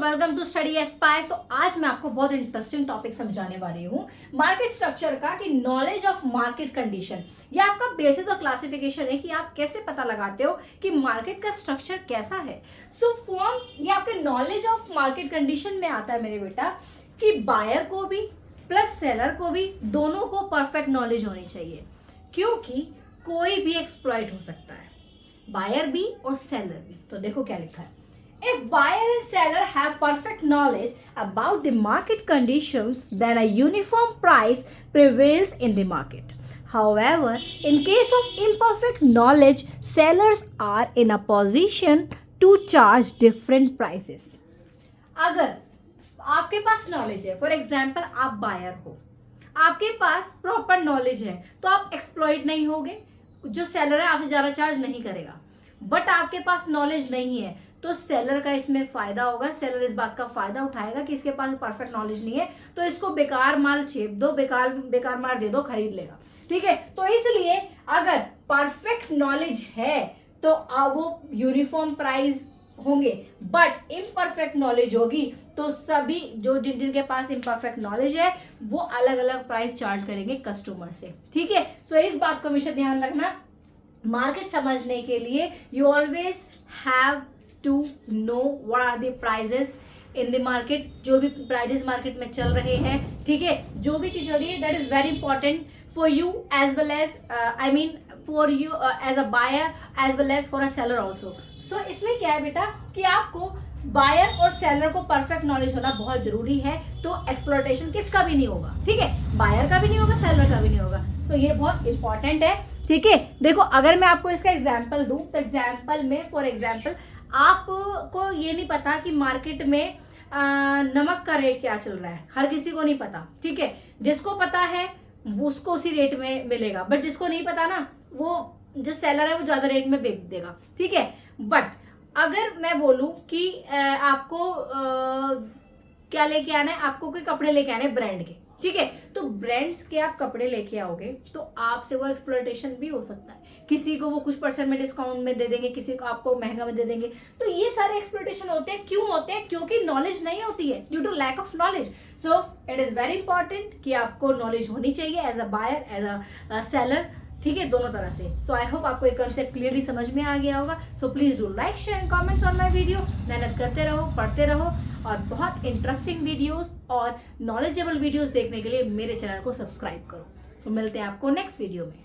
Welcome to Study Aspire. So आज मैं आपको बहुत इंटरेस्टिंग टॉपिक समझाने वाली हूँ मार्केट स्ट्रक्चर का, कि नॉलेज ऑफ मार्केट कंडीशन। ये आपका बेसिस और क्लासिफिकेशन है कि आप कैसे पता लगाते हो कि मार्केट का स्ट्रक्चर कैसा है। सो फॉर्म ये आपके नॉलेज ऑफ मार्केट कंडीशन में आता है मेरे बेटा, कि बायर को भी प्लस सेलर को भी दोनों को परफेक्ट नॉलेज होनी चाहिए, क्योंकि कोई भी एक्सप्लॉइट हो सकता है, बायर भी और सेलर भी। तो देखो क्या लिखा है, if buyer and seller have perfect knowledge about the market conditions, then a uniform price prevails in the market. However, in case of imperfect knowledge, sellers are in a position to charge different prices. अगर आपके पास knowledge है, for example आप buyer हो, आपके पास proper knowledge है, तो आप exploit नहीं होगे, जो सेलर है आपसे ज़्यादा चार्ज नहीं करेगा। बट आपके पास नॉलेज नहीं है तो सेलर का इसमें फायदा होगा, सेलर इस बात का फायदा उठाएगा कि इसके पास परफेक्ट नॉलेज नहीं है, तो इसको बेकार माल छेप दो, बेकार माल दे दो, खरीद लेगा। ठीक है, तो इसलिए अगर परफेक्ट नॉलेज है तो वो यूनिफॉर्म प्राइस होंगे, बट इम्परफेक्ट नॉलेज होगी तो सभी जो जिनके पास इम्परफेक्ट नॉलेज है वो अलग अलग प्राइस चार्ज करेंगे कस्टमर से। ठीक है, सो इस बात को हमेशा ध्यान रखना। मार्केट समझने के लिए you always have to know what are the prices in the market, जो भी प्राइजेस मार्केट में चल रहे हैं। ठीक है, जो भी चीज चल रही है that is very important for you as well as I mean for you as a buyer as well as for a seller also. So इसमें क्या है बेटा कि आपको बायर और सेलर को परफेक्ट नॉलेज होना बहुत जरूरी है, तो एक्सप्लॉयटेशन किसका भी नहीं होगा। ठीक है, बायर का भी नहीं होगा, सेलर का भी नहीं होगा, तो ये बहुत इंपॉर्टेंट है। ठीक है, देखो अगर मैं आपको इसका एग्जाम्पल दूं तो एग्जाम्पल में फॉर एग्जाम्पल आपको ये नहीं पता कि मार्केट में नमक का रेट क्या चल रहा है, हर किसी को नहीं पता। ठीक है, जिसको पता है उसको उसी रेट में मिलेगा, बट जिसको नहीं पता ना, वो जो सेलर है वो ज्यादा रेट में बेच देगा। ठीक है, बट अगर मैं बोलूं कि आपको क्या लेके आना है, आपको कोई कपड़े लेके आने ब्रांड के। ठीक है, तो ब्रांड्स के आप कपड़े लेके आओगे तो आपसे वो एक्सप्लॉयटेशन भी हो सकता है, किसी को वो कुछ परसेंट में डिस्काउंट में दे देंगे, किसी को आपको महंगा में दे देंगे। तो ये सारे एक्सप्लॉयटेशन होते हैं, क्यों होते हैं? क्योंकि नॉलेज नहीं होती है, due to lack of knowledge. So it is very important कि आपको नॉलेज होनी चाहिए as a buyer as a seller. ठीक है, दोनों तरह से। सो आई होप आपको ये कंसेप्ट क्लियरली समझ में आ गया होगा। So please do like share and comments on my video. मेहनत करते रहो, पढ़ते रहो, और बहुत इंटरेस्टिंग वीडियोस और नॉलेजेबल वीडियोस देखने के लिए मेरे चैनल को सब्सक्राइब करो। तो मिलते हैं आपको नेक्स्ट वीडियो में।